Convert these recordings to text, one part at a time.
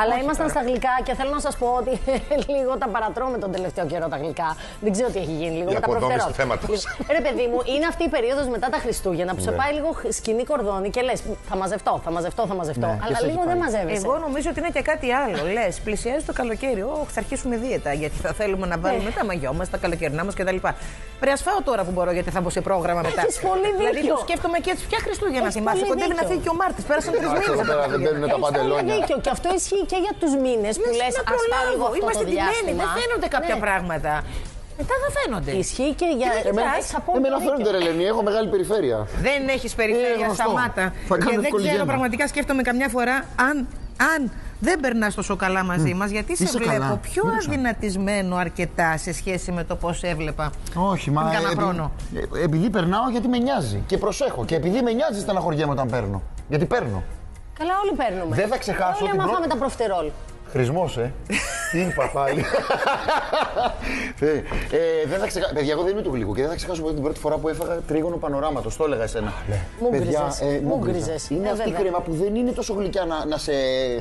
Αλλά ήμασταν στα γλυκά και θέλω να σας πω ότι λίγο τα παρατρώμε τον τελευταίο καιρό τα γλυκά. Δεν ξέρω τι έχει γίνει λίγο με τα προφτερόλ. Ρε παιδί μου, είναι αυτή η περίοδος μετά τα Χριστούγεννα που σε πάει λίγο σκηνή κορδόνι και λες θα μαζευτώ. Αλλά λίγο δεν μαζεύεσαι. Εγώ νομίζω ότι είναι και κάτι άλλο. Λες, πλησιάζει το καλοκαίρι. Θα αρχίσουμε δίαιτα γιατί θα θέλουμε να βάλουμε τα μαγιό μας, τα καλοκαιρινά μας κτλ. Πρέπει να σφάω τώρα που μπορώ γιατί θα μπω σε πρόγραμμα μετά. Δηλαδή το σκέφτομαι και έτσι. Ποια Χριστούγεννα θυμάσαι? Κοντεύει να φύγει και ο Μάρτης. Πέρασαν 3 μήνες. Δεν μπαίνουν τα παντελόνια. Και αυτό ισχύει και για τους μήνες που λες ας πάω λίγο αυτό το διάστημα. Δεν φαίνονται κάποια πράγματα. Μετά θα φαίνονται. Ισχύει και για εμένα φαίνονται, ρε Ελένη, έχω μεγάλη περιφέρεια. Δεν έχεις περιφέρεια, σταμάτα. Και δεν ξέρω, πραγματικά σκέφτομαι καμιά φορά αν δεν περνάς τόσο καλά μαζί μας, γιατί σε βλέπω πιο αδυνατισμένο αρκετά σε σχέση με το πώς έβλεπα. Όχι, μα επειδή περνάω γιατί με νοιάζει και προσέχω. Και επειδή με νοιάζει στεναχωριέμαι όταν παίρνω. Γιατί παίρνω. Καλά, όλοι παίρνουμε. Δεν θα ξεχάσω. Όλοι μάθαμε τα προφτερόλ. Χρησμός, Τι είπα πάλι. Δεν θα ξεχάσω. Παιδιά, εγώ δεν είμαι του γλυκού και δεν θα ξεχάσω την πρώτη φορά που έφαγα τρίγωνο πανοράματος. Το έλεγα εσένα. Μου γκρίζες. Είναι αυτή η κρέμα που δεν είναι τόσο γλυκιά να σε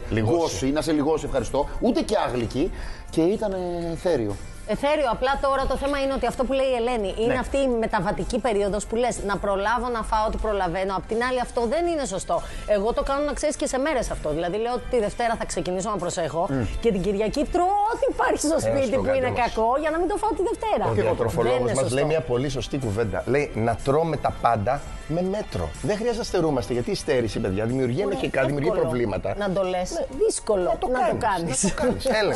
λιγώσει, να σε λιγώσει, ευχαριστώ. Ούτε και άγλυκη και ήταν θέριο. Εθέριο, απλά τώρα το θέμα είναι ότι αυτό που λέει η Ελένη είναι αυτή η μεταβατική περίοδος που λες να προλάβω να φάω ό,τι προλαβαίνω. Απ' την άλλη, αυτό δεν είναι σωστό. Εγώ το κάνω να ξέρεις και σε μέρες αυτό. Δηλαδή, λέω ότι τη Δευτέρα θα ξεκινήσω να προσέχω και την Κυριακή τρώω ό,τι υπάρχει στο σπίτι που είναι κακό για να μην το φάω τη Δευτέρα. Και ο τροφολόγος μας λέει μια πολύ σωστή κουβέντα. Λέει να τρώμε τα πάντα με μέτρο. Δεν χρειάζεται να στερούμαστε γιατί η στέρηση, παιδιά, δημιουργεί ενοχικά, δημιουργεί προβλήματα. Να το λες. Δύσκολο να το κάνεις.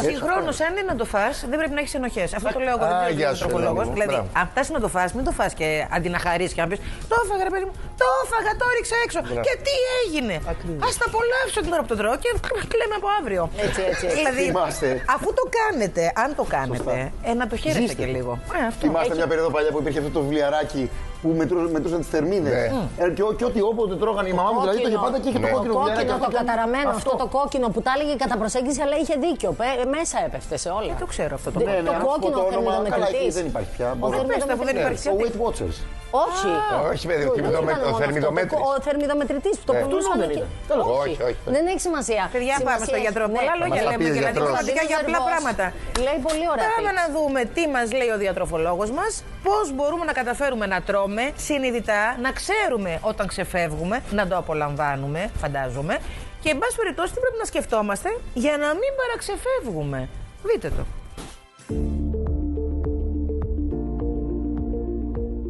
Συγχρόνως, αν είναι να το φας, δεν πρέπει να έχεις ενοχές. Αυτό το λέω εγώ, δεν ξέρω τροφολόγος. Δηλαδή, αν φτάσει να το φας, μην το φας και αντί να χαρείς και να πεις το έφαγα, ρε παιδί μου, το έφαγα, το ρίξα έξω. Και τι έγινε. Ας τα απολαύσω την ώρα που το τρώω και κλαίμε από αύριο. Έτσι. Δηλαδή, αφού το κάνετε, αν το κάνετε, να το χαίρεστε και λίγο. Θυμάστε μια περίοδο παλιά που υπήρχε αυτό το βιβλιαράκι που μετρούσαν τις θερμίδες. Και ό,τι όποτε τρώγανε η μαμά μου, δηλαδή το είχε πάντα και είχε το κόκκινο βιβλιαράκι. Το καταραμένο, αυτό το κόκκινο που τα έλεγε κατά προσέγγιση, αλλά είχε δίκιο. Μέσα έπεφτε σε όλα. Δεν το ξέρω αυτό. Το κόκκινο θερμιδομετρητής. Δεν υπάρχει πια. Ο Weight Watchers. Όχι. Όχι, παιδί, ο θερμιδομέτρης. Ο θερμιδομετρητής που το πουλούσαν. Όχι. Δεν έχει σημασία. Παιδιά, πάμε στο γιατρό. Πολλά λόγια λέμε και να δούμε για απλά πράγματα. Λέει πολύ ωραία. Πάμε να δούμε τι μας λέει ο διατροφολόγος μας, πώς μπορούμε να καταφέρουμε να τρώμε συνειδητά, να ξέρουμε όταν ξεφεύγουμε, να το απολαμβάνουμε, φαντάζομαι, και εν πάση περιπτώσει τι πρέπει να σκεφτόμαστε για να μην παραξεφεύγουμε. Δείτε το.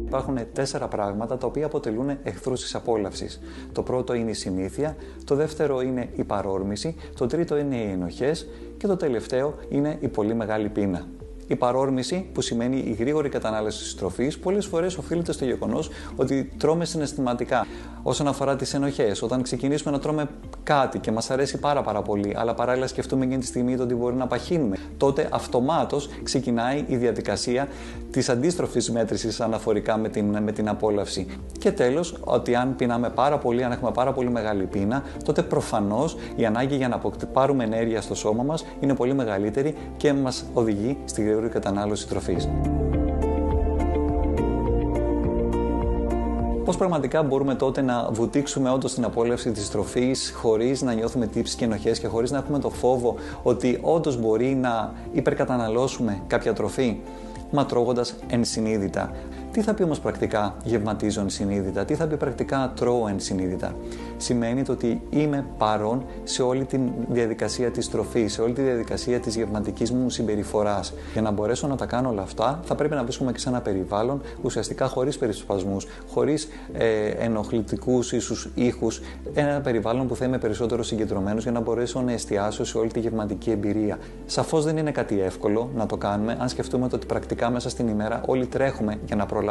Υπάρχουν 4 πράγματα τα οποία αποτελούν εχθρούς της απόλαυσης. Το πρώτο είναι η συνήθεια, το δεύτερο είναι η παρόρμηση, το τρίτο είναι οι ενοχές και το τελευταίο είναι η πολύ μεγάλη πείνα. Η παρόρμηση, που σημαίνει η γρήγορη κατανάλωση της τροφής, πολλές φορές οφείλεται στο γεγονός ότι τρώμε συναισθηματικά. Όσον αφορά τις ενοχές, όταν ξεκινήσουμε να τρώμε κάτι και μας αρέσει πάρα πολύ, αλλά παράλληλα σκεφτούμε εκείνη τη στιγμή ότι μπορεί να παχύνουμε, τότε αυτομάτως ξεκινάει η διαδικασία της αντίστροφης μέτρησης αναφορικά με την απόλαυση. Και τέλος, ότι αν πεινάμε πάρα πολύ, αν έχουμε πάρα πολύ μεγάλη πείνα, τότε προφανώς η ανάγκη για να πάρουμε ενέργεια στο σώμα μας είναι πολύ μεγαλύτερη και μας οδηγεί στη γρήγορη κατανάλωση τροφής. Πώς πραγματικά μπορούμε τότε να βουτήξουμε όντως την απόλαυση της τροφής χωρίς να νιώθουμε τύψεις και ενοχές και χωρίς να έχουμε το φόβο ότι όντως μπορεί να υπερκαταναλώσουμε κάποια τροφή, μα τρώγοντας ενσυνείδητα. Τι θα πει όμως πρακτικά γευματίζω ενσυνείδητα, τι θα πει πρακτικά τρώω ενσυνείδητα. Σημαίνει το ότι είμαι παρόν σε όλη τη διαδικασία της τροφής, σε όλη τη διαδικασία της γευματικής μου συμπεριφοράς. Για να μπορέσω να τα κάνω όλα αυτά, θα πρέπει να βρίσκομαι και σε ένα περιβάλλον ουσιαστικά χωρίς περισπασμούς, χωρίς ενοχλητικούς ίσους ήχους, ένα περιβάλλον που θα είμαι περισσότερο συγκεντρωμένος για να μπορέσω να εστιάσω σε όλη τη γευματική εμπειρία. Σαφώς δεν είναι κάτι εύκολο να το κάνουμε, αν σκεφτούμε ότι πρακτικά μέσα στην ημέρα όλοι τρέχουμε για να προλάβουμε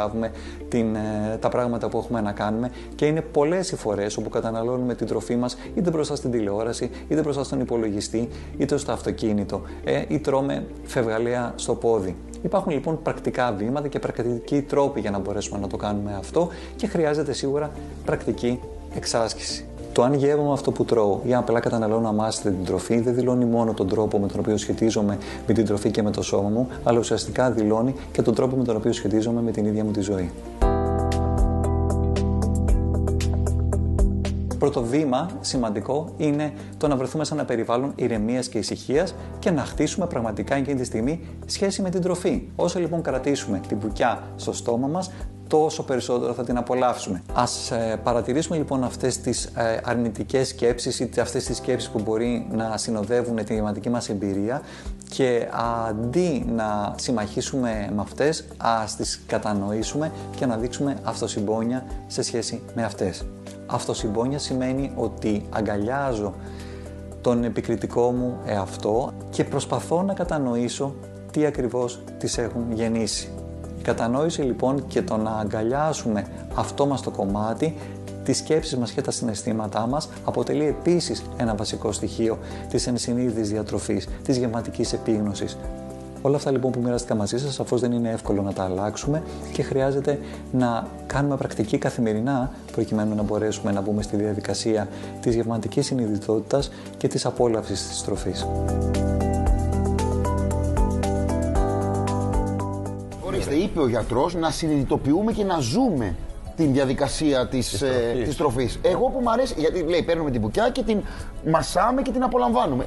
τα πράγματα που έχουμε να κάνουμε και είναι πολλές οι φορές όπου καταναλώνουμε την τροφή μας είτε μπροστά στην τηλεόραση, είτε μπροστά στον υπολογιστή, είτε στο αυτοκίνητο ή τρώμε φευγαλέα στο πόδι. Υπάρχουν λοιπόν πρακτικά βήματα και πρακτικοί τρόποι για να μπορέσουμε να το κάνουμε αυτό και χρειάζεται σίγουρα πρακτική εξάσκηση. Το αν γεύομαι αυτό που τρώω ή απλά καταναλώνω αμάσιτα την τροφή δεν δηλώνει μόνο τον τρόπο με τον οποίο σχετίζομαι με την τροφή και με το σώμα μου, αλλά ουσιαστικά δηλώνει και τον τρόπο με τον οποίο σχετίζομαι με την ίδια μου τη ζωή. Πρώτο βήμα σημαντικό είναι το να βρεθούμε σε ένα περιβάλλον ηρεμίας και ησυχίας και να χτίσουμε πραγματικά εκείνη τη στιγμή σχέση με την τροφή. Όσο λοιπόν κρατήσουμε την μπουκιά στο στόμα μας, τόσο περισσότερο θα την απολαύσουμε. Ας παρατηρήσουμε λοιπόν αυτές τις αρνητικές σκέψεις ή αυτές τις σκέψεις που μπορεί να συνοδεύουν την γευματική μας εμπειρία και αντί να συμμαχίσουμε με αυτές, ας τις κατανοήσουμε και να δείξουμε αυτοσυμπόνια σε σχέση με αυτές. Αυτοσυμπόνια σημαίνει ότι αγκαλιάζω τον επικριτικό μου εαυτό και προσπαθώ να κατανοήσω τι ακριβώς τις έχουν γεννήσει. Η κατανόηση λοιπόν και το να αγκαλιάσουμε αυτό μας το κομμάτι, τις σκέψεις μας και τα συναισθήματά μας, αποτελεί επίσης ένα βασικό στοιχείο της ενσυνείδητης διατροφής, της γευματικής επίγνωσης. Όλα αυτά λοιπόν που μοιράστηκα μαζί σας, σαφώς δεν είναι εύκολο να τα αλλάξουμε και χρειάζεται να κάνουμε πρακτική καθημερινά προκειμένου να μπορέσουμε να μπούμε στη διαδικασία της γευματικής συνειδητότητας και της απόλαυσης της τροφής. Ορίστε, είπε ο γιατρός να συνειδητοποιούμε και να ζούμε την διαδικασία της τροφής. Εγώ που μου αρέσει, γιατί λέει παίρνουμε την μπουκιά και την μασάμε και την απολαμβάνουμε.